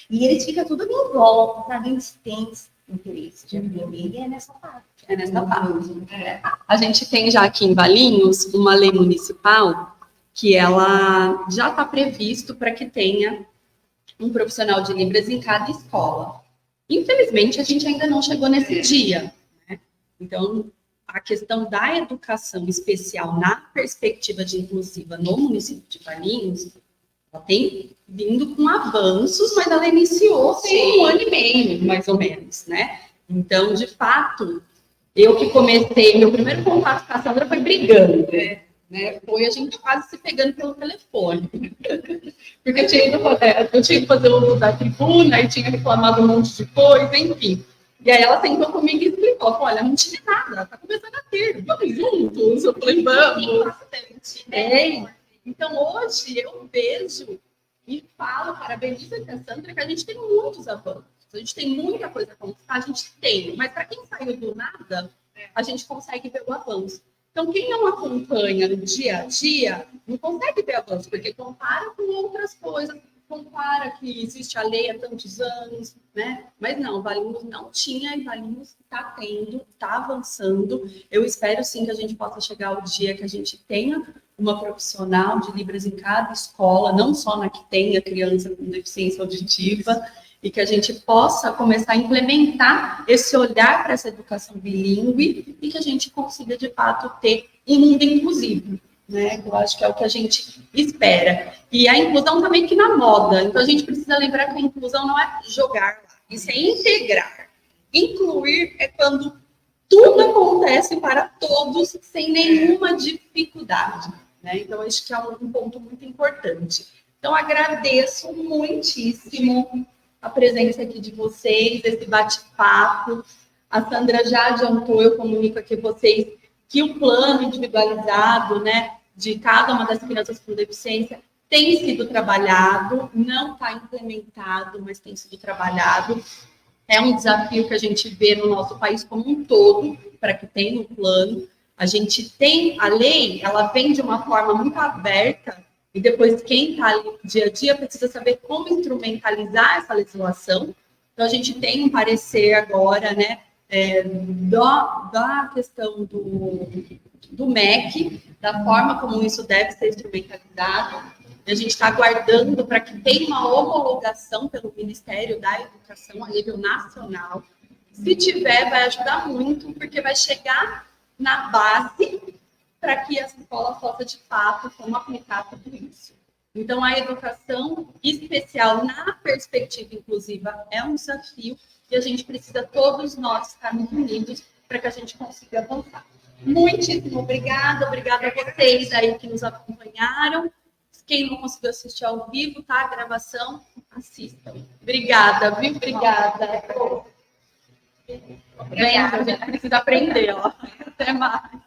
e eles ficam tudo em volta, sabe? Eles têm interesse de aprender, e é nessa parte. É nessa parte. A gente tem já aqui em Valinhos uma lei municipal que ela já está previsto para que tenha um profissional de Libras em cada escola. Infelizmente, a gente ainda não chegou nesse dia, né? Então, a questão da educação especial na perspectiva de inclusiva no município de Valinhos, ela tem vindo com avanços, mas ela iniciou tem 1 ano e meio, mais ou menos, né? Então, de fato, eu que comecei, meu primeiro contato com a Sandra foi brigando, né? Foi a gente quase se pegando pelo telefone. Porque eu tinha que fazer uso da tribuna e tinha reclamado um monte de coisa, enfim. E aí ela sentou comigo e explicou, olha, não tive nada, tá começando a ter, vamos juntos? Eu falei, vamos. Então hoje eu vejo e falo, parabenizo a Sandra, que a gente tem muitos avanços, a gente tem muita coisa a conquistar, a gente tem, mas para quem saiu do nada, a gente consegue ver o avanço. Então quem não acompanha no dia a dia, não consegue ver avanço, porque compara com outras coisas, compara que existe a lei há tantos anos, né? Mas não, Valinhos não tinha e Valinhos está tendo, está avançando. Eu espero sim que a gente possa chegar ao dia que a gente tenha uma profissional de Libras em cada escola, não só na que tenha criança com deficiência auditiva, e que a gente possa começar a implementar esse olhar para essa educação bilíngue e que a gente consiga, de fato, ter um mundo inclusivo. Né? Eu acho que é o que a gente espera. E a inclusão também que na moda. Então, a gente precisa lembrar que a inclusão não é jogar lá, isso é integrar. Incluir é quando tudo acontece para todos sem nenhuma dificuldade. Né? Então, acho que é um ponto muito importante. Então, agradeço muitíssimo a presença aqui de vocês, esse bate-papo. A Sandra já adiantou, eu comunico aqui a vocês que o plano individualizado, né, de cada uma das crianças com deficiência tem sido trabalhado, não está implementado, mas tem sido trabalhado. É um desafio que a gente vê no nosso país como um todo, para que tenha um plano. A gente tem, a lei, ela vem de uma forma muito aberta, e depois quem está ali no dia a dia precisa saber como instrumentalizar essa legislação. Então, a gente tem um parecer agora, né, da questão do MEC, da forma como isso deve ser instrumentalizado. A gente está aguardando para que tenha uma homologação pelo Ministério da Educação a nível nacional. Se tiver, vai ajudar muito, porque vai chegar na base para que essa escola possa, de fato, como aplicar tudo isso. Então, a educação especial na perspectiva inclusiva é um desafio e a gente precisa, todos nós, estarmos unidos para que a gente consiga avançar. Muitíssimo obrigada a vocês aí que nos acompanharam. Quem não conseguiu assistir ao vivo, tá? A gravação, assistam. Obrigada, viu? Obrigada. Bem, a gente precisa aprender, ó. Até mais.